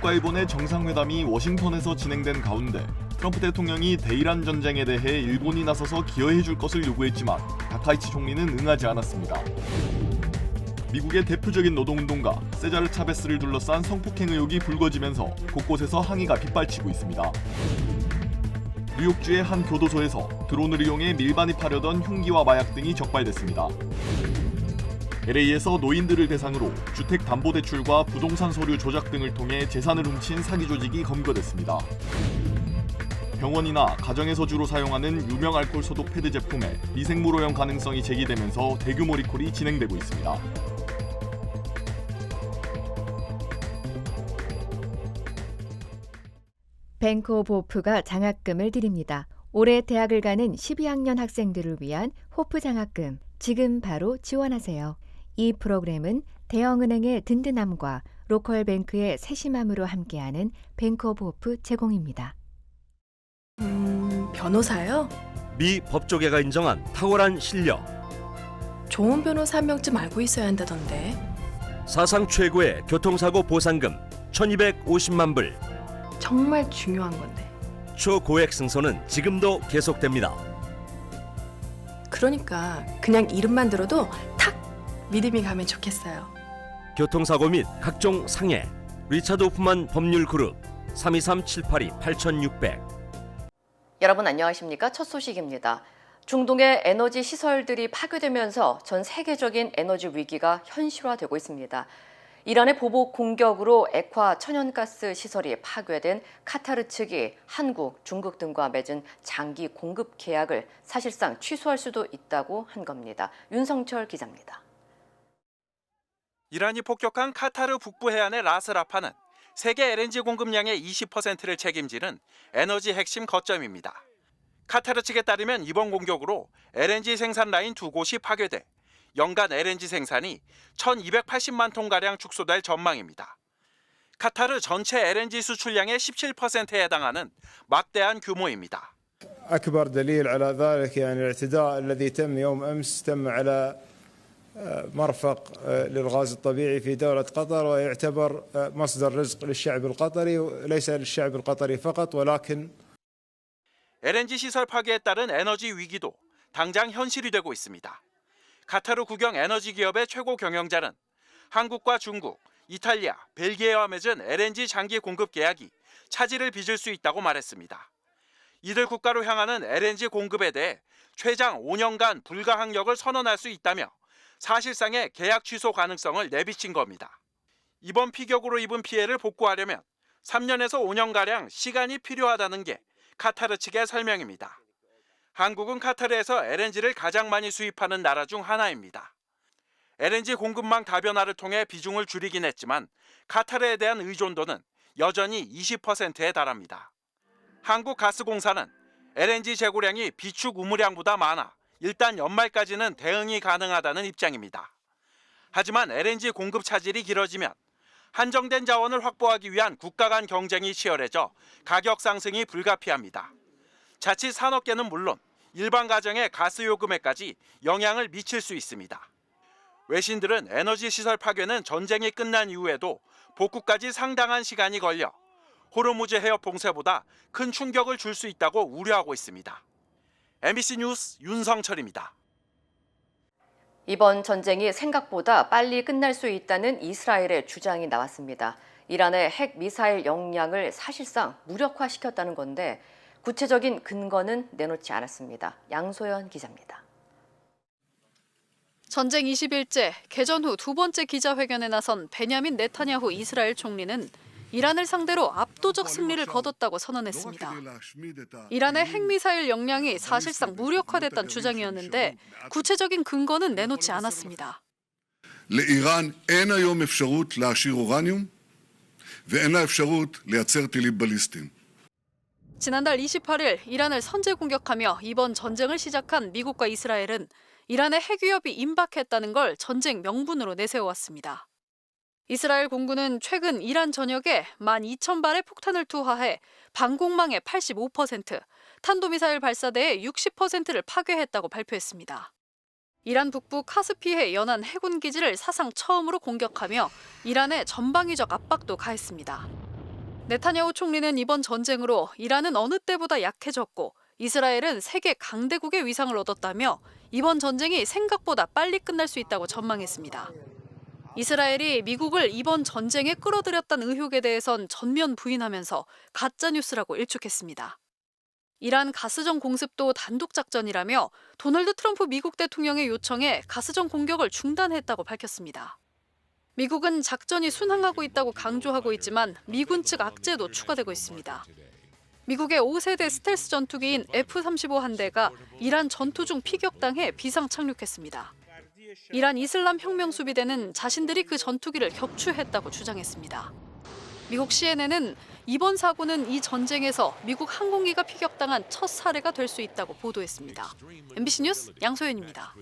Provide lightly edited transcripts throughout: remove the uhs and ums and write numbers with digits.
미국과 일본의 정상회담이 워싱턴에서 진행된 가운데 트럼프 대통령이 대이란 전쟁에 대해 일본이 나서서 기여해 줄 것을 요구했지만 다카이치 총리는 응하지 않았습니다. 미국의 대표적인 노동운동가 세자르 차베스를 둘러싼 성폭행 의혹이 불거지면서 곳곳에서 항의가 빗발치고 있습니다. 뉴욕주의 한 교도소에서 드론을 이용해 밀반입하려던 흉기와 마약 등이 적발됐습니다. LA에서 노인들을 대상으로 주택담보대출과 부동산 서류 조작 등을 통해 재산을 훔친 사기 조직이 검거됐습니다. 병원이나 가정에서 주로 사용하는 유명 알코올 소독 패드 제품의 미생물 오염 가능성이 제기되면서 대규모 리콜이 진행되고 있습니다. 뱅크 오브 호프가 장학금을 드립니다. 올해 대학을 가는 12학년 학생들을 위한 호프 장학금, 지금 바로 지원하세요. 이 프로그램은 대형은행의 든든함과 로컬 뱅크의 세심함으로 함께하는 뱅크 오브 호프 제공입니다. 변호사요? 미 법조계가 인정한 탁월한 실력. 좋은 변호사 한 명쯤 알고 있어야 한다던데. 사상 최고의 교통사고 보상금 1,250만 불. 정말 중요한 건데. 초고액 승소는 지금도 계속됩니다. 그러니까 그냥 이름만 들어도 탁 믿음이 가면 좋겠어요. 교통사고 및 각종 상해. 리차드 호프만 법률그룹 323-782-8600. 여러분 안녕하십니까? 첫 소식입니다. 중동의 에너지 시설들이 파괴되면서 전 세계적인 에너지 위기가 현실화되고 있습니다. 이란의 보복 공격으로 액화 천연가스 시설이 파괴된 카타르 측이 한국, 중국 등과 맺은 장기 공급 계약을 사실상 취소할 수도 있다고 한 겁니다. 윤성철 기자입니다. 이란이 폭격한 카타르 북부 해안의 라스라파는 세계 LNG 공급량의 20%를 책임지는 에너지 핵심 거점입니다. 카타르 측에 따르면 이번 공격으로 LNG 생산 라인 두 곳이 파괴돼 연간 LNG 생산이 1,280만 톤가량 축소될 전망입니다. 카타르 전체 LNG 수출량의 17%에 해당하는 막대한 규모입니다. أكبر دليل على ذلك يعني الاعتداء الذي تم يوم أمس تم على مرفق للغاز الطبيعي في دولة قطر ويعتبر مصدر رزق للشعب القطري وليس للشعب القطري فقط ولكن LNG 시설 파괴에 따른 에너지 위기도 당장 현실이 되고 있습니다. 카타르 국영 에너지 기업의 최고 경영자는 한국과 중국, 이탈리아, 벨기에와 맺은 LNG 장기 공급 계약이 차질을 빚을 수 있다고 말했습니다. 이들 국가로 향하는 LNG 공급에 대해 최장 5년간 불가항력을 선언할 수 있다며 사실상의 계약 취소 가능성을 내비친 겁니다. 이번 피격으로 입은 피해를 복구하려면 3년에서 5년가량 시간이 필요하다는 게 카타르 측의 설명입니다. 한국은 카타르에서 LNG를 가장 많이 수입하는 나라 중 하나입니다. LNG 공급망 다변화를 통해 비중을 줄이긴 했지만 카타르에 대한 의존도는 여전히 20%에 달합니다. 한국가스공사는 LNG 재고량이 비축 우무량보다 많아 일단 연말까지는 대응이 가능하다는 입장입니다. 하지만 LNG 공급 차질이 길어지면 한정된 자원을 확보하기 위한 국가 간 경쟁이 치열해져 가격 상승이 불가피합니다. 자칫 산업계는 물론 일반 가정의 가스 요금에까지 영향을 미칠 수 있습니다. 외신들은 에너지 시설 파괴는 전쟁이 끝난 이후에도 복구까지 상당한 시간이 걸려 호르무즈 해협 봉쇄보다 큰 충격을 줄 수 있다고 우려하고 있습니다. MBC 뉴스 윤성철입니다. 이번 전쟁이 생각보다 빨리 끝날 수 있다는 이스라엘의 주장이 나왔습니다. 이란의 핵 미사일 역량을 사실상 무력화시켰다는 건데 구체적인 근거는 내놓지 않았습니다. 양소연 기자입니다. 전쟁 20일째 개전 후 두 번째 기자회견에 나선 베냐민 네타냐후 이스라엘 총리는 이란을 상대로 압도적 승리를 거뒀다고 선언했습니다. 이란의 핵미사일 역량이 사실상 무력화됐다는 주장이었는데 구체적인 근거는 내놓지 않았습니다. לאיראן אין היום אפשרות להעשיר אורניום ואין לה אפשרות לייצר טילים בליסטיים. 지난달 28일 이란을 선제 공격하며 이번 전쟁을 시작한 미국과 이스라엘은 이란의 핵 위협이 임박했다는 걸 전쟁 명분으로 내세워왔습니다. 이스라엘 공군은 최근 이란 전역에 12,000발의 폭탄을 투하해 방공망의 85%, 탄도미사일 발사대의 60%를 파괴했다고 발표했습니다. 이란 북부 카스피해 연안 해군 기지를 사상 처음으로 공격하며 이란의 전방위적 압박도 가했습니다. 네타냐후 총리는 이번 전쟁으로 이란은 어느 때보다 약해졌고 이스라엘은 세계 강대국의 위상을 얻었다며 이번 전쟁이 생각보다 빨리 끝날 수 있다고 전망했습니다. 이스라엘이 미국을 이번 전쟁에 끌어들였다는 의혹에 대해선 전면 부인하면서 가짜뉴스라고 일축했습니다. 이란 가스정 공습도 단독 작전이라며 도널드 트럼프 미국 대통령의 요청에 가스정 공격을 중단했다고 밝혔습니다. 미국은 작전이 순항하고 있다고 강조하고 있지만 미군 측 악재도 추가되고 있습니다. 미국의 5세대 스텔스 전투기인 F-35 한 대가 이란 전투 중 피격당해 비상 착륙했습니다. 이란 이슬람 혁명 수비대는 자신들이 그 전투기를 격추했다고 주장했습니다. 미국 CNN은 이번 사고는 이 전쟁에서 미국 항공기가 피격당한 첫 사례가 될 수 있다고 보도했습니다. MBC 뉴스 양소연입니다.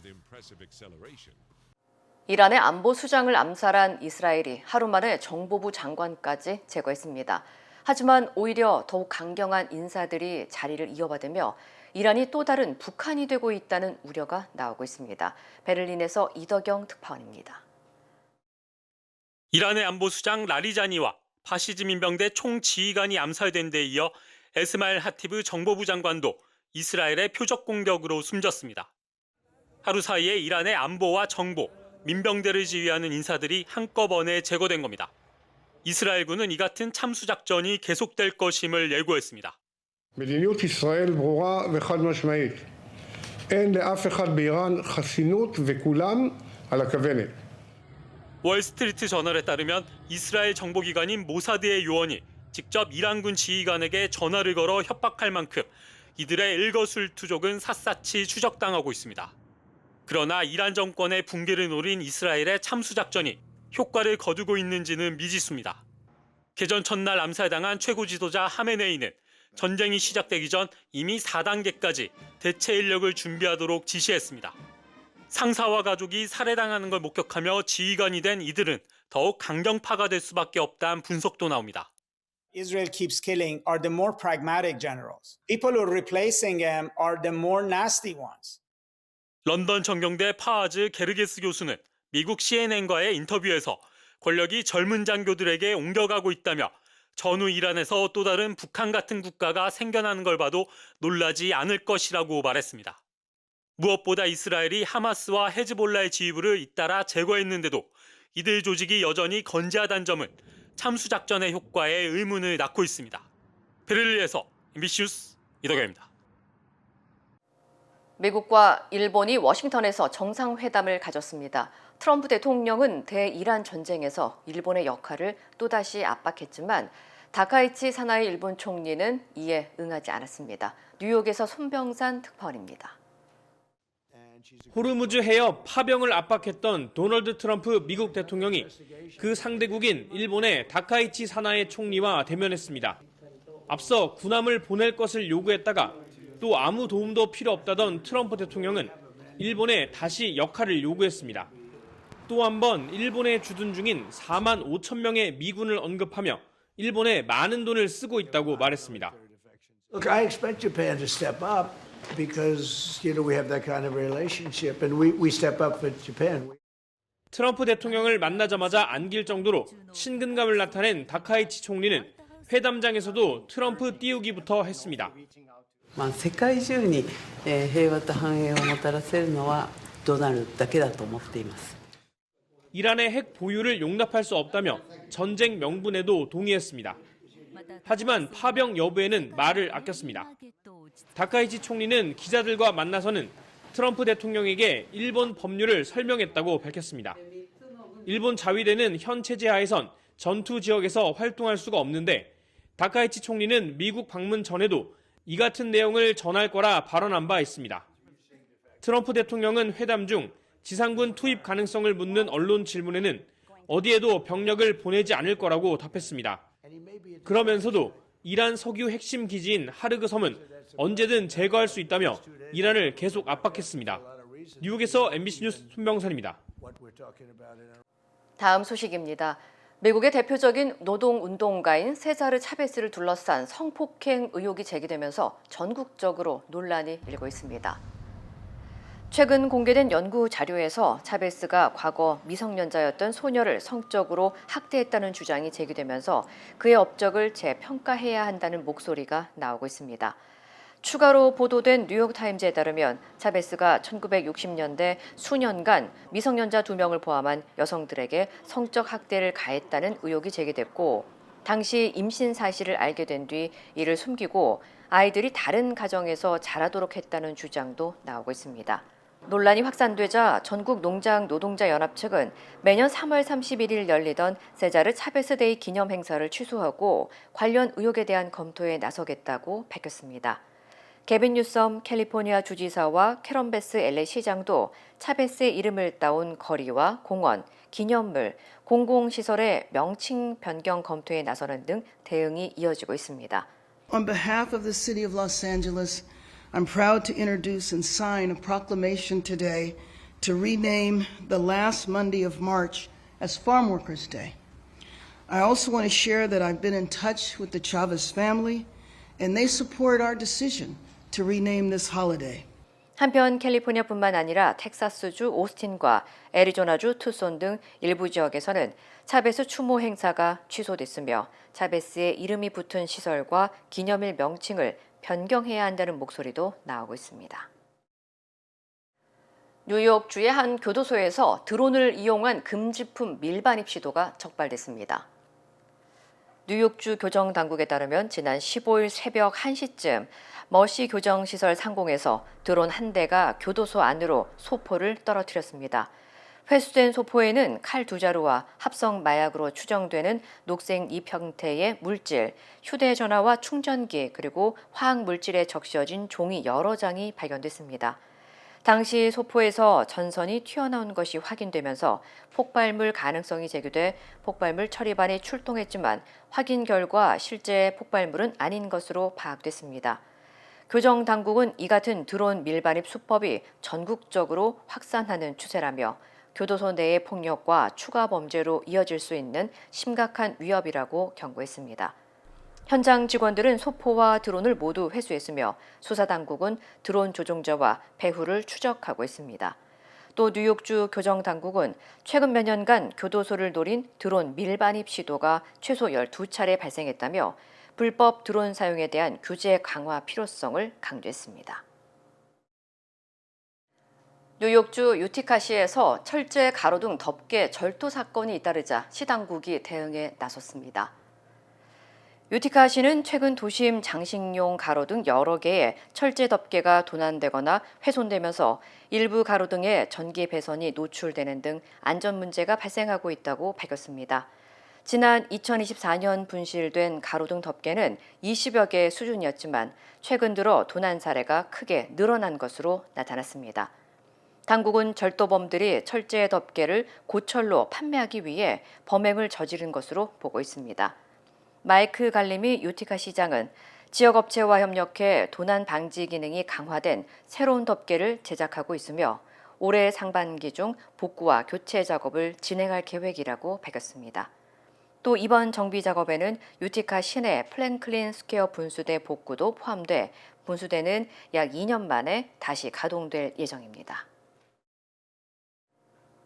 이란의 안보 수장을 암살한 이스라엘이 하루 만에 정보부 장관까지 제거했습니다. 하지만 오히려 더욱 강경한 인사들이 자리를 이어받으며 이란이 또 다른 북한이 되고 있다는 우려가 나오고 있습니다. 베를린에서 이덕영 특파원입니다. 이란의 안보수장 라리자니와 파시즘 민병대 총지휘관이 암살된 데 이어 에스마일 하티브 정보부 장관도 이스라엘의 표적 공격으로 숨졌습니다. 하루 사이에 이란의 안보와 정보, 민병대를 지휘하는 인사들이 한꺼번에 제거된 겁니다. 이스라엘군은 이 같은 참수작전이 계속될 것임을 예고했습니다. מדיניות ישראל ברורה וחד משמעית. אין לאף אחד באיראן חסינות וכולם על הכוונת. 월스트리트 저널에 따르면 이스라엘 정보기관인 모사드의 요원이 직접 이란군 지휘관에게 전화를 걸어 협박할 만큼 이들의 일거수일투족은 샅샅이 추적당하고 있습니다. 그러나 이란 정권의 붕괴를 노린 이스라엘의 참수작전이 효과를 거두고 있는지는 미지수입니다. 개전 첫날 암살당한 최고 지도자 하메네이는 전쟁이 시작되기 전 이미 4단계까지 대체 인력을 준비하도록 지시했습니다. 상사와 가족이 살해당하는 걸 목격하며 지휘관이 된 이들은 더욱 강경파가 될 수밖에 없다는 분석도 나옵니다. Israel keeps killing are the more pragmatic generals. People who are replacing them are the more nasty ones. 런던 정경대 파하즈 게르게스 교수는 미국 CNN과의 인터뷰에서 권력이 젊은 장교들에게 옮겨가고 있다며 전후 이란에서 또 다른 북한 같은 국가가 생겨나는 걸 봐도 놀라지 않을 것이라고 말했습니다. 무엇보다 이스라엘이 하마스와 헤즈볼라의 지휘부를 잇따라 제거했는데도 이들 조직이 여전히 건재하다는 점은 참수작전의 효과에 의문을 낳고 있습니다. 베를린에서 MBC 뉴스 이덕영입니다. 미국과 일본이 워싱턴에서 정상회담을 가졌습니다. 트럼프 대통령은 대이란 전쟁에서 일본의 역할을 또다시 압박했지만 다카이치 사나이 일본 총리는 이에 응하지 않았습니다. 뉴욕에서 손병산 특파원입니다. 호르무즈 해협 파병을 압박했던 도널드 트럼프 미국 대통령이 그 상대국인 일본의 다카이치 사나이 총리와 대면했습니다. 앞서 군함을 보낼 것을 요구했다가 또 아무 도움도 필요 없다던 트럼프 대통령은 일본에 다시 역할을 요구했습니다. 또 한 번 일본에 주둔 중인 4만 5천 명의 미군을 언급하며 일본에 많은 돈을 쓰고 있다고 말했습니다. Look, I expect Japan to step up because, we have that kind of relationship and we step up for Japan. 트럼프 대통령을 만나자마자 안길 정도로 친근감을 나타낸 다카이치 총리는 회담장에서도 트럼프 띄우기부터 했습니다. 世界中に平和と繁栄をもたらせるのはドナルドだけだと思っています. 이란의 핵 보유를 용납할 수 없다며 전쟁 명분에도 동의했습니다. 하지만 파병 여부에는 말을 아꼈습니다. 다카이치 총리는 기자들과 만나서는 트럼프 대통령에게 일본 법률을 설명했다고 밝혔습니다. 일본 자위대는 현 체제 하에선 전투 지역에서 활동할 수가 없는데 다카이치 총리는 미국 방문 전에도 이 같은 내용을 전할 거라 발언한 바 있습니다. 트럼프 대통령은 회담 중 지상군 투입 가능성을 묻는 언론 질문에는 어디에도 병력을 보내지 않을 거라고 답했습니다. 그러면서도 이란 석유 핵심 기지인 하르그 섬은 언제든 제거할 수 있다며 이란을 계속 압박했습니다. 뉴욕에서 MBC 뉴스 손병선입니다. 다음 소식입니다. 미국의 대표적인 노동운동가인 세자르 차베스를 둘러싼 성폭행 의혹이 제기되면서 전국적으로 논란이 일고 있습니다. 최근 공개된 연구 자료에서 차베스가 과거 미성년자였던 소녀를 성적으로 학대했다는 주장이 제기되면서 그의 업적을 재평가해야 한다는 목소리가 나오고 있습니다. 추가로 보도된 뉴욕타임즈에 따르면 차베스가 1960년대 수년간 미성년자 2명을 포함한 여성들에게 성적 학대를 가했다는 의혹이 제기됐고 당시 임신 사실을 알게 된 뒤 이를 숨기고 아이들이 다른 가정에서 자라도록 했다는 주장도 나오고 있습니다. 논란이 확산되자 전국 농장 노동자 연합 측은 매년 3월 31일 열리던 세자르 차베스 데이 기념 행사를 취소하고 관련 의혹에 대한 검토에 나서겠다고 밝혔습니다. 게빈 뉴섬 캘리포니아 주지사와 캐런 베스 LA 시장도 차베스의 이름을 따온 거리와 공원, 기념물, 공공시설의 명칭 변경 검토에 나서는 등 대응이 이어지고 있습니다. On behalf of the City of Los Angeles, I'm proud to introduce and sign a proclamation today to rename the last Monday of March as Farm Workers Day. I also want to share that I've been in touch with the Chavez family, and they support our decision to rename this holiday. 한편 캘리포니아뿐만 아니라 텍사스주 오스틴과 애리조나주 투손 등 일부 지역에서는 차베스 추모 행사가 취소됐으며 차베스의 이름이 붙은 시설과 기념일 명칭을 변경해야 한다는 목소리도 나오고 있습니다. 뉴욕주의 한 교도소에서 드론을 이용한 금지품 밀반입 시도가 적발됐습니다. 뉴욕주 교정당국에 따르면 지난 15일 새벽 1시쯤 머시 교정시설 상공에서 드론 한 대가 교도소 안으로 소포를 떨어뜨렸습니다. 회수된 소포에는 칼 2자루와 합성 마약으로 추정되는 녹색 잎 형태의 물질, 휴대전화와 충전기 그리고 화학물질에 적셔진 종이 여러 장이 발견됐습니다. 당시 소포에서 전선이 튀어나온 것이 확인되면서 폭발물 가능성이 제기돼 폭발물 처리반이 출동했지만 확인 결과 실제 폭발물은 아닌 것으로 파악됐습니다. 교정당국은 이 같은 드론 밀반입 수법이 전국적으로 확산하는 추세라며 교도소 내의 폭력과 추가 범죄로 이어질 수 있는 심각한 위협이라고 경고했습니다. 현장 직원들은 소포와 드론을 모두 회수했으며 수사당국은 드론 조종자와 배후를 추적하고 있습니다. 또 뉴욕주 교정당국은 최근 몇 년간 교도소를 노린 드론 밀반입 시도가 최소 12차례 발생했다며 불법 드론 사용에 대한 규제 강화 필요성을 강조했습니다. 뉴욕주 유티카시에서 철제 가로등 덮개 절도 사건이 잇따르자 시당국이 대응에 나섰습니다. 유티카시는 최근 도심 장식용 가로등 여러 개의 철제 덮개가 도난되거나 훼손되면서 일부 가로등에 전기 배선이 노출되는 등 안전 문제가 발생하고 있다고 밝혔습니다. 지난 2024년 분실된 가로등 덮개는 20여 개 수준이었지만 최근 들어 도난 사례가 크게 늘어난 것으로 나타났습니다. 당국은 절도범들이 철제 덮개를 고철로 판매하기 위해 범행을 저지른 것으로 보고 있습니다. 마이크 갈림이 유티카 시장은 지역 업체와 협력해 도난 방지 기능이 강화된 새로운 덮개를 제작하고 있으며 올해 상반기 중 복구와 교체 작업을 진행할 계획이라고 밝혔습니다. 또 이번 정비 작업에는 유티카 시내 플랭클린 스퀘어 분수대 복구도 포함돼 분수대는 약 2년 만에 다시 가동될 예정입니다.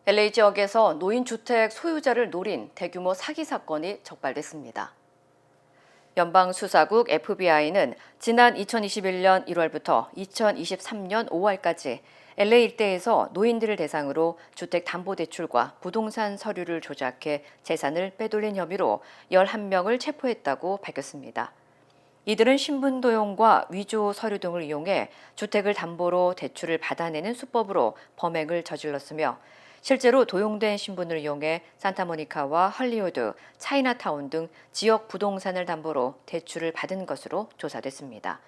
LA 지역에서 노인주택 소유자를 노린 대규모 사기 사건이 적발됐습니다. 연방수사국 FBI는 지난 2021년 1월부터 2023년 5월까지 LA 일대에서 노인들을 대상으로 주택담보대출과 부동산 서류를 조작해 재산을 빼돌린 혐의로 11명을 체포했다고 밝혔습니다. 이들은 신분 도용과 위조 서류 등을 이용해 주택을 담보로 대출을 받아내는 수법으로 범행을 저질렀으며 실제로 도용된 신분을 이용해 산타모니카와 할리우드, 차이나타운 등 지역 부동산을 담보로 대출을 받은 것으로 조사됐습니다.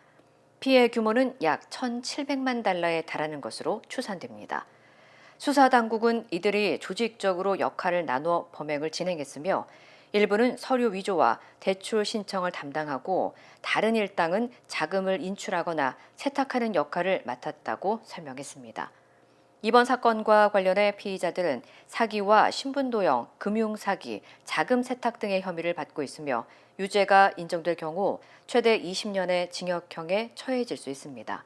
피해 규모는 약 1,700만 달러에 달하는 것으로 추산됩니다. 수사당국은 이들이 조직적으로 역할을 나누어 범행을 진행했으며 일부는 서류 위조와 대출 신청을 담당하고 다른 일당은 자금을 인출하거나 세탁하는 역할을 맡았다고 설명했습니다. 이번 사건과 관련해 피의자들은 사기와 신분도용, 금융사기, 자금 세탁 등의 혐의를 받고 있으며 유죄가 인정될 경우 최대 20년의 징역형에 처해질 수 있습니다.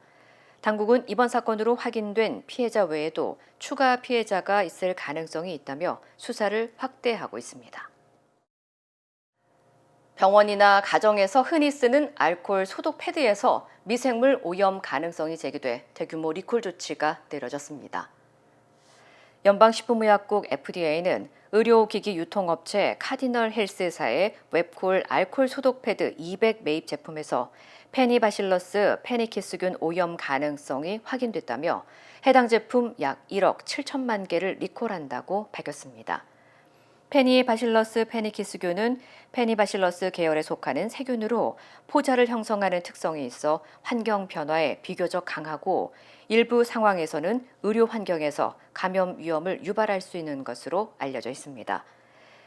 당국은 이번 사건으로 확인된 피해자 외에도 추가 피해자가 있을 가능성이 있다며 수사를 확대하고 있습니다. 병원이나 가정에서 흔히 쓰는 알코올 소독 패드에서 미생물 오염 가능성이 제기돼 대규모 리콜 조치가 내려졌습니다. 연방식품의약국 FDA는 의료기기 유통업체 카디널 헬스사의 웹콜 알코올 소독 패드 200 매입 제품에서 페니바실러스 페니키스균 오염 가능성이 확인됐다며 해당 제품 약 1억 7천만 개를 리콜한다고 밝혔습니다. 페니바실러스 페니키스균은 페니바실러스 계열에 속하는 세균으로 포자를 형성하는 특성이 있어 환경 변화에 비교적 강하고 일부 상황에서는 의료 환경에서 감염 위험을 유발할 수 있는 것으로 알려져 있습니다.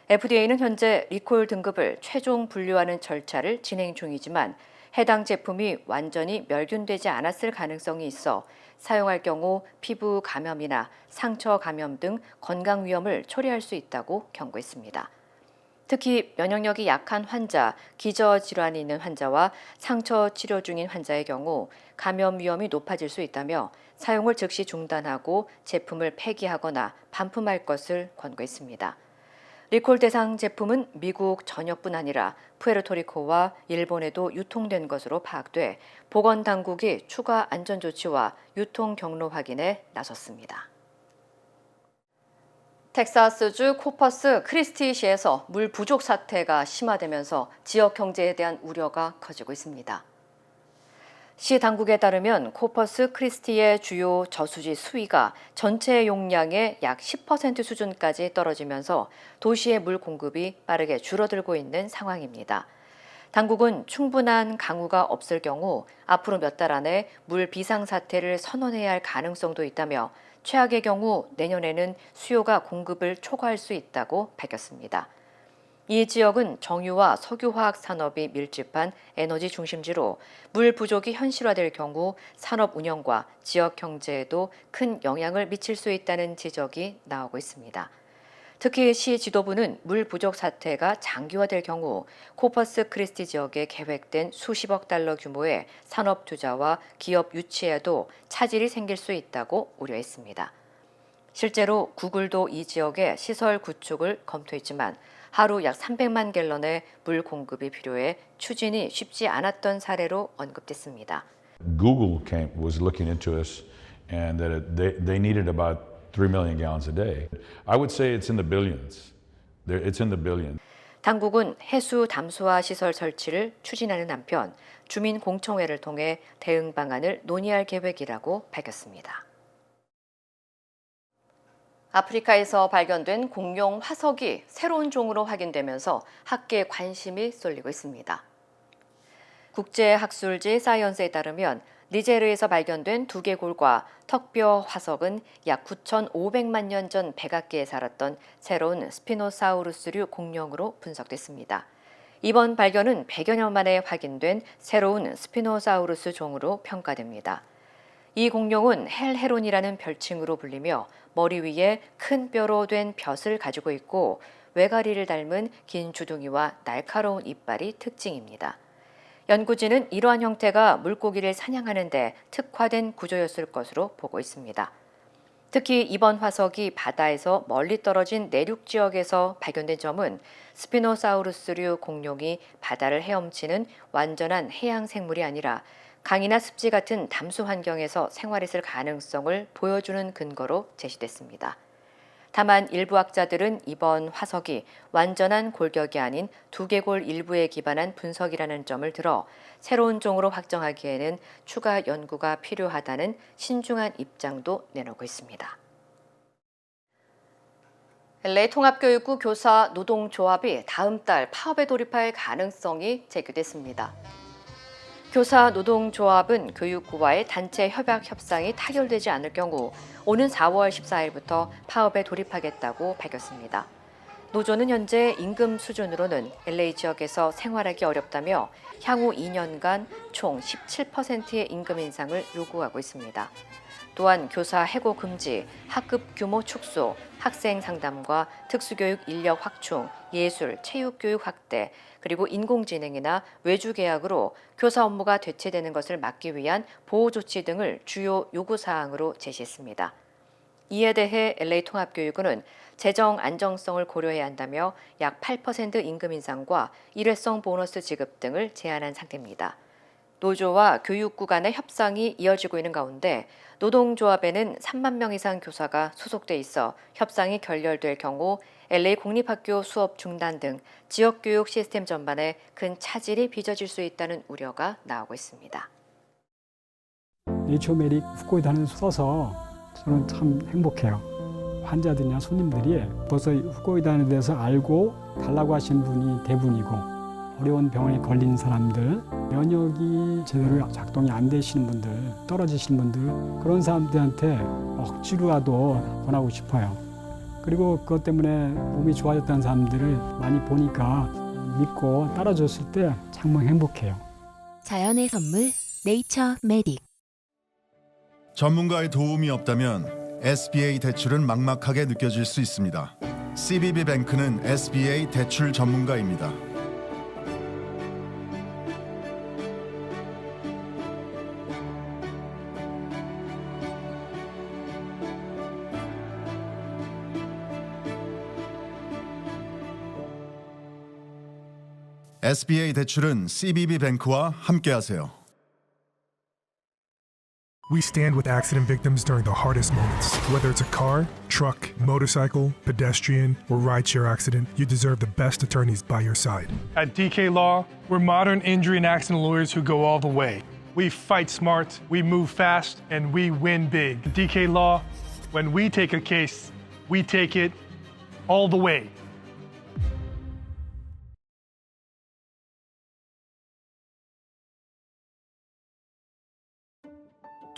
FDA는 현재 리콜 등급을 최종 분류하는 절차를 진행 중이지만 해당 제품이 완전히 멸균되지 않았을 가능성이 있어 사용할 경우 피부 감염이나 상처 감염 등 건강 위험을 초래할 수 있다고 경고했습니다. 특히 면역력이 약한 환자, 기저질환이 있는 환자와 상처 치료 중인 환자의 경우 감염 위험이 높아질 수 있다며 사용을 즉시 중단하고 제품을 폐기하거나 반품할 것을 권고했습니다. 리콜 대상 제품은 미국 전역뿐 아니라 푸에르토리코와 일본에도 유통된 것으로 파악돼 보건당국이 추가 안전조치와 유통 경로 확인에 나섰습니다. 텍사스주 코퍼스 크리스티시에서 물 부족 사태가 심화되면서 지역 경제에 대한 우려가 커지고 있습니다. 시 당국에 따르면 코퍼스 크리스티의 주요 저수지 수위가 전체 용량의 약 10% 수준까지 떨어지면서 도시의 물 공급이 빠르게 줄어들고 있는 상황입니다. 당국은 충분한 강우가 없을 경우 앞으로 몇 달 안에 물 비상사태를 선언해야 할 가능성도 있다며 최악의 경우 내년에는 수요가 공급을 초과할 수 있다고 밝혔습니다. 이 지역은 정유와 석유화학 산업이 밀집한 에너지 중심지로 물 부족이 현실화될 경우 산업 운영과 지역 경제에도 큰 영향을 미칠 수 있다는 지적이 나오고 있습니다. 특히 시 지도부는 물 부족 사태가 장기화될 경우 코퍼스 크리스티 지역에 계획된 수십억 달러 규모의 산업 투자와 기업 유치에도 차질이 생길 수 있다고 우려했습니다. 실제로 구글도 이 지역의 시설 구축을 검토했지만 하루 약 300만 갤런의 물 공급이 필요해 추진이 쉽지 않았던 사례로 언급됐습니다. Google was looking into us and that they needed about 3 million gallons a day. I would say it's in the billions. It's in the billions. 당국은 해수 담수화 시설 설치를 추진하는 한편 주민 공청회를 통해 대응 방안을 논의할 계획이라고 밝혔습니다. 아프리카에서 발견된 공룡 화석이 새로운 종으로 확인되면서 학계에 관심이 쏠리고 있습니다. 국제학술지 사이언스에 따르면 니제르에서 발견된 두개골과 턱뼈 화석은 약 9,500만 년 전 백악기에 살았던 새로운 스피노사우루스류 공룡으로 분석됐습니다. 이번 발견은 100여 년 만에 확인된 새로운 스피노사우루스 종으로 평가됩니다. 이 공룡은 헬헤론이라는 별칭으로 불리며 머리 위에 큰 뼈로 된 벼슬 가지고 있고 외가리를 닮은 긴 주둥이와 날카로운 이빨이 특징입니다. 연구진은 이러한 형태가 물고기를 사냥하는 데 특화된 구조였을 것으로 보고 있습니다. 특히 이번 화석이 바다에서 멀리 떨어진 내륙 지역에서 발견된 점은 스피노사우루스류 공룡이 바다를 헤엄치는 완전한 해양 생물이 아니라 강이나 습지 같은 담수 환경에서 생활했을 가능성을 보여주는 근거로 제시됐습니다. 다만 일부 학자들은 이번 화석이 완전한 골격이 아닌 두개골 일부에 기반한 분석이라는 점을 들어 새로운 종으로 확정하기에는 추가 연구가 필요하다는 신중한 입장도 내놓고 있습니다. LA 통합교육부 교사 노동조합이 다음 달 파업에 돌입할 가능성이 제기됐습니다. 교사 노동조합은 교육부와의 단체 협약 협상이 타결되지 않을 경우 오는 4월 14일부터 파업에 돌입하겠다고 밝혔습니다. 노조는 현재 임금 수준으로는 LA 지역에서 생활하기 어렵다며 향후 2년간 총 17%의 임금 인상을 요구하고 있습니다. 또한 교사 해고 금지, 학급 규모 축소, 학생 상담과 특수교육 인력 확충, 예술, 체육교육 확대, 그리고 인공지능이나 외주 계약으로 교사 업무가 대체되는 것을 막기 위한 보호 조치 등을 주요 요구사항으로 제시했습니다. 이에 대해 LA통합교육원은 재정 안정성을 고려해야 한다며 약 8% 임금 인상과 일회성 보너스 지급 등을 제안한 상태입니다. 노조와 교육부 간의 협상이 이어지고 있는 가운데 노동조합에는 3만 명 이상 교사가 소속돼 있어 협상이 결렬될 경우 LA 공립학교 수업 중단 등 지역교육 시스템 전반에 큰 차질이 빚어질 수 있다는 우려가 나오고 있습니다. 네이처메딕 후코이단을 써서 저는 참 행복해요. 환자들이나 손님들이 벌써 후코이단에 대해서 알고 달라고 하시는 분이 대부분이고 어려운 병에 걸린 사람들, 면역이 제대로 작동이 안 되시는 분들, 떨어지시는 분들 그런 사람들한테 억지로라도 권하고 싶어요. 그리고 그것 때문에 몸이 좋아졌다는 사람들을 많이 보니까 믿고 따라줬을 때 정말 행복해요. 자연의 선물 네이처메딕. 전문가의 도움이 없다면 SBA 대출은 막막하게 느껴질 수 있습니다. CBB뱅크는 SBA 대출 전문가입니다. SBA 대출은 CBB뱅크와 함께하세요. We stand with accident victims during the hardest moments. Whether it's a car, truck, motorcycle, pedestrian, or rideshare accident, you deserve the best attorneys by your side. At DK Law, we're modern injury and accident lawyers who go all the way. We fight smart, we move fast, and we win big. At DK Law, when we take a case, we take it all the way.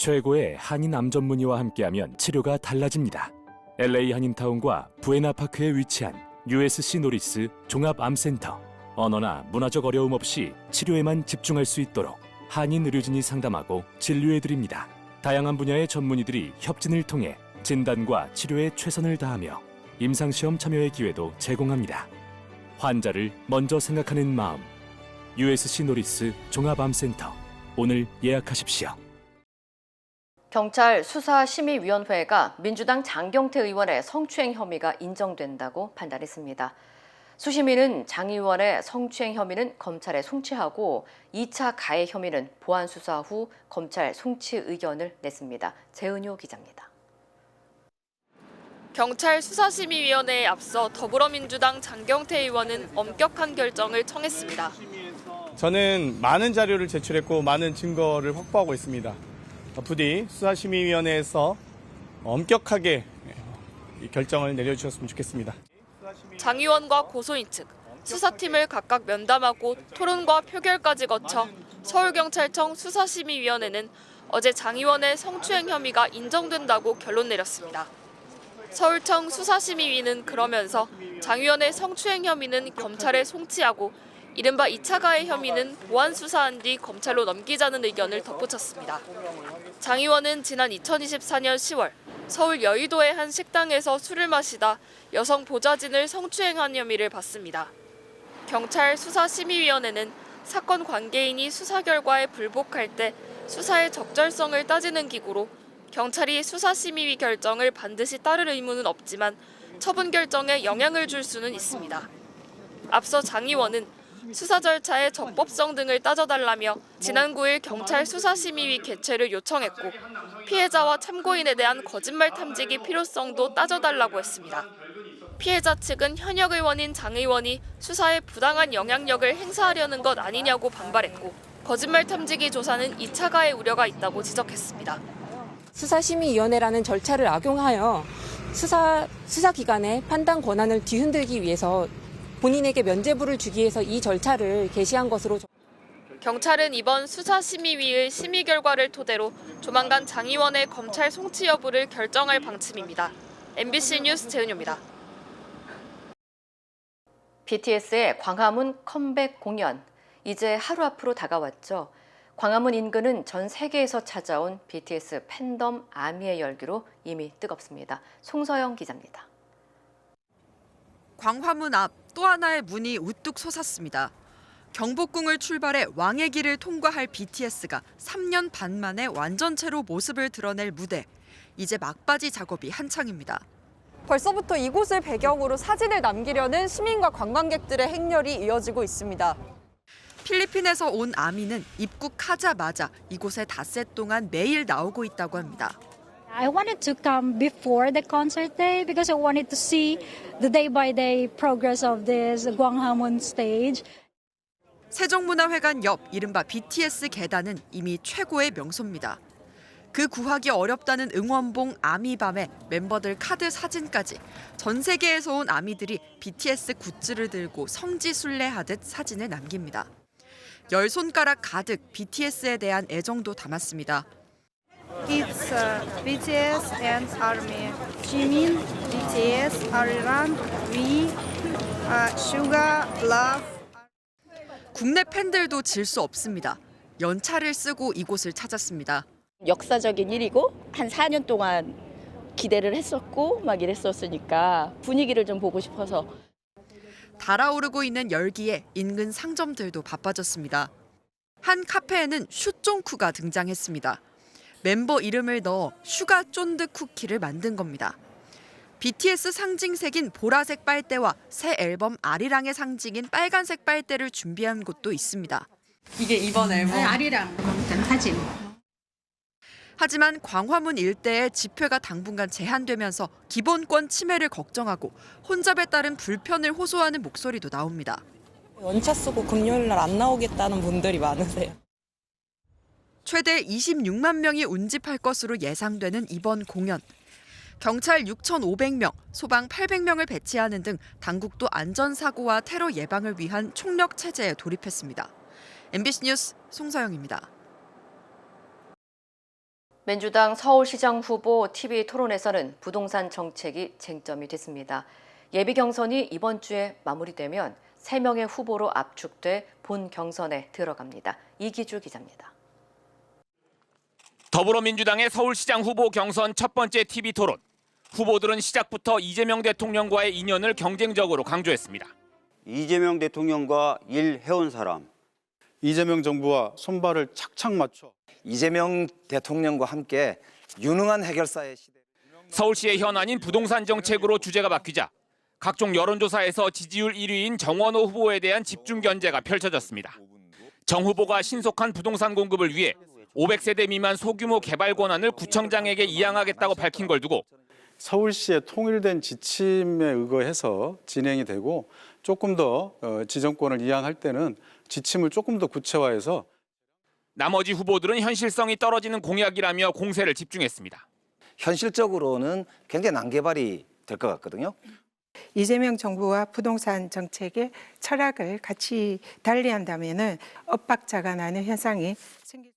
최고의 한인 암 전문의와 함께하면 치료가 달라집니다. LA 한인타운과 부에나파크에 위치한 USC 노리스 종합암센터. 언어나 문화적 어려움 없이 치료에만 집중할 수 있도록 한인 의료진이 상담하고 진료해드립니다. 다양한 분야의 전문의들이 협진을 통해 진단과 치료에 최선을 다하며 임상시험 참여의 기회도 제공합니다. 환자를 먼저 생각하는 마음. USC 노리스 종합암센터. 오늘 예약하십시오. 경찰 수사심의위원회가 민주당 장경태 의원의 성추행 혐의가 인정된다고 판단했습니다. 수심위는 장 의원의 성추행 혐의는 검찰에 송치하고 2차 가해 혐의는 보안 수사 후 검찰 송치 의견을 냈습니다. 재은효 기자입니다. 경찰 수사심의위원회에 앞서 더불어민주당 장경태 의원은 엄격한 결정을 청했습니다. 저는 많은 자료를 제출했고 많은 증거를 확보하고 있습니다. 부디 수사심의위원회에서 엄격하게 결정을 내려주셨으면 좋겠습니다. 장 의원과 고소인 측, 수사팀을 각각 면담하고 토론과 표결까지 거쳐 서울경찰청 수사심의위원회는 어제 장 의원의 성추행 혐의가 인정된다고 결론 내렸습니다. 서울청 수사심의위는 그러면서 장 의원의 성추행 혐의는 검찰에 송치하고 이른바 2차 가해 혐의는 보안 수사한 뒤 검찰로 넘기자는 의견을 덧붙였습니다. 장 의원은 지난 2024년 10월 서울 여의도의 한 식당에서 술을 마시다 여성 보좌진을 성추행한 혐의를 받습니다. 경찰 수사심의위원회는 사건 관계인이 수사 결과에 불복할 때 수사의 적절성을 따지는 기구로 경찰이 수사심의위 결정을 반드시 따를 의무는 없지만 처분 결정에 영향을 줄 수는 있습니다. 앞서 장 의원은 수사 절차의 적법성 등을 따져달라며 지난 9일 경찰 수사심의위 개최를 요청했고 피해자와 참고인에 대한 거짓말 탐지기 필요성도 따져달라고 했습니다. 피해자 측은 현역 의원인 장 의원이 수사에 부당한 영향력을 행사하려는 것 아니냐고 반발했고 거짓말 탐지기 조사는 2차 가해 우려가 있다고 지적했습니다. 수사심의위원회라는 절차를 악용하여 수사기관의 판단 권한을 뒤흔들기 위해서 본인에게 면죄부를 주기 위해서 이 절차를 개시한 것으로. 경찰은 이번 수사심의위의 심의 결과를 토대로 조만간 장 의원의 검찰 송치 여부를 결정할 방침입니다. MBC 뉴스 재은효입니다. BTS의 광화문 컴백 공연, 이제 하루 앞으로 다가왔죠. 광화문 인근은 전 세계에서 찾아온 BTS 팬덤 아미의 열기로 이미 뜨겁습니다. 송서영 기자입니다. 광화문 앞 또 하나의 문이 우뚝 솟았습니다. 경복궁을 출발해 왕의 길을 통과할 BTS가 3년 반 만에 완전체로 모습을 드러낼 무대. 이제 막바지 작업이 한창입니다. 벌써부터 이곳을 배경으로 사진을 남기려는 시민과 관광객들의 행렬이 이어지고 있습니다. 필리핀에서 온 아미는 입국하자마자 이곳에 닷새 동안 매일 나오고 있다고 합니다. I wanted to come before the concert day because I wanted to see the day-by-day progress of this Gwanghwamun stage. 세종문화회관 옆 이른바 BTS 계단은 이미 최고의 명소입니다. 그 구하기 어렵다는 응원봉 아미밤에 멤버들 카드 사진까지 전 세계에서 온 아미들이 BTS 굿즈를 들고 성지순례하듯 사진을 남깁니다. 10손가락 가득 BTS에 대한 애정도 담았습니다. It's BTS and ARMY. Jimin, BTS, Ariran, V, Suga, Love. 국내 팬들도 질 수 없습니다. 연차를 쓰고 이곳을 찾았습니다. 역사적인 일이고 한 4년 동안 기대를 했었고 막 이랬었으니까 분위기를 좀 보고 싶어서. 달아오르고 있는 열기에 인근 상점들도 바빠졌습니다. 한 카페에는 슈쫑쿠가 등장했습니다. 멤버 이름을 넣어 슈가 쫀드 쿠키를 만든 겁니다. BTS 상징색인 보라색 빨대와 새 앨범 아리랑의 상징인 빨간색 빨대를 준비한 곳도 있습니다. 이게 이번 앨범? 아리랑 사진. 하지만 광화문 일대에 집회가 당분간 제한되면서 기본권 침해를 걱정하고 혼잡에 따른 불편을 호소하는 목소리도 나옵니다. 연차 쓰고 금요일 날 안 나오겠다는 분들이 많으세요. 최대 26만 명이 운집할 것으로 예상되는 이번 공연. 경찰 6,500명, 소방 800명을 배치하는 등 당국도 안전사고와 테러 예방을 위한 총력 체제에 돌입했습니다. MBC 뉴스 송서영입니다. 민주당 서울시장 후보 TV 토론에서는 부동산 정책이 쟁점이 됐습니다. 예비 경선이 이번 주에 마무리되면 3명의 후보로 압축돼 본 경선에 들어갑니다. 이기주 기자입니다. 더불어민주당의 서울시장 후보 경선 첫 번째 TV 토론. 후보들은 시작부터 이재명 대통령과의 인연을 경쟁적으로 강조했습니다. 이재명 대통령과 일해온 사람. 이재명 정부와 손발을 착착 맞춰. 이재명 대통령과 함께 유능한 해결사의 시대. 서울시의 현안인 부동산 정책으로 주제가 바뀌자 각종 여론조사에서 지지율 1위인 정원호 후보에 대한 집중 견제가 펼쳐졌습니다. 정 후보가 신속한 부동산 공급을 위해 500세대 미만 소규모 개발 권한을 구청장에게 이양하겠다고 밝힌 걸 두고 서울시의 통일된 지침에 의거해서 진행이 되고 조금 더 지정권을 이양할 때는 지침을 조금 더 구체화해서 나머지 후보들은 현실성이 떨어지는 공약이라며 공세를 집중했습니다. 현실적으로는 굉장히 난개발이 될 것 같거든요. 이재명 정부와 부동산 정책의 철학을 같이 달리한다면은 엇박자가 나는 현상이 생길.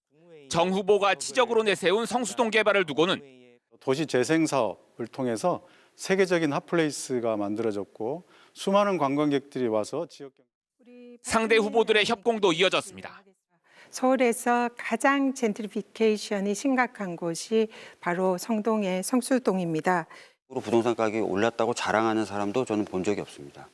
정 후보가 치적으로 내세운 성수동 개발을 두고는 도시 재생 사업을 통해서 세계적인 핫플레이스가 만들어졌고 수많은 관광객들이 와서 지역 상대 후보들의 협공도 이어졌습니다. 서울에서 가장 젠트리피케이션이 심각한 곳이 바로 성동의 성수동입니다. 부동산 가격이 올랐다고 자랑하는 사람도 저는 본 적이 없습니다.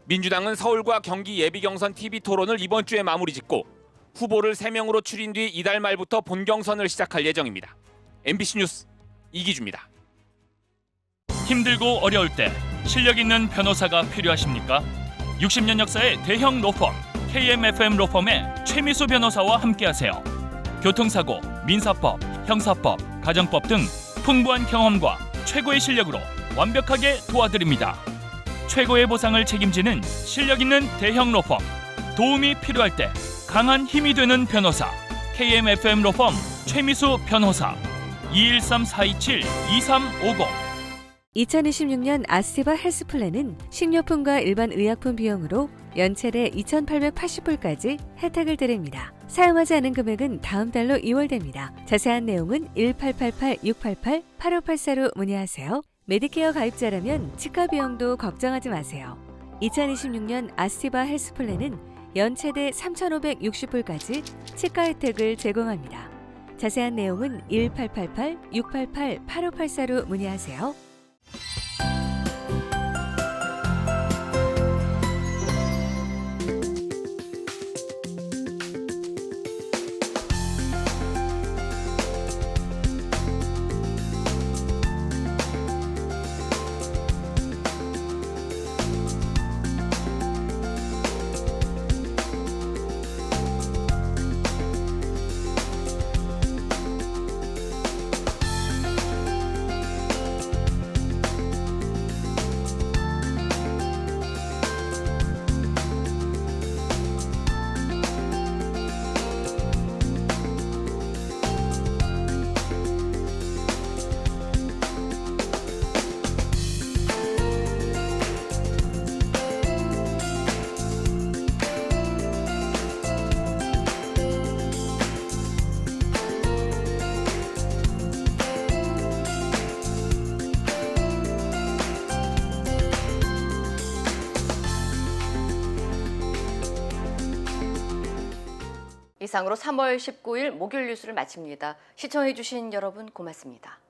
민주당은 서울과 경기 예비 경선 TV 토론을 이번 주에 마무리 짓고 후보를 3명으로 추린 뒤 이달 말부터 본 경선을 시작할 예정입니다. MBC 뉴스 이기주입니다. 힘들고 어려울 때 실력 있는 변호사가 필요하십니까? 60년 역사의 대형 로펌 KMFM 로펌의 최미수 변호사와 함께하세요. 교통사고, 민사법, 형사법, 가정법 등 풍부한 경험과 최고의 실력으로 완벽하게 도와드립니다. 최고의 보상을 책임지는 실력 있는 대형 로펌. 도움이 필요할 때 강한 힘이 되는 변호사. KMFM 로펌 최미수 변호사. 213-427-2350. 2026년 아스테바 헬스플랜은 식료품과 일반 의약품 비용으로 연체대 2,880불까지 혜택을 드립니다. 사용하지 않은 금액은 다음 달로 2월됩니다. 자세한 내용은 1888-688-8584로 문의하세요. 메디케어 가입자라면 치과 비용도 걱정하지 마세요. 2026년 아스티바 헬스플랜은 연체대 3,560불까지 치과 혜택을 제공합니다. 자세한 내용은 1888-688-8584로 문의하세요. 이상으로 3월 19일 목요일 뉴스를 마칩니다. 시청해주신 여러분 고맙습니다.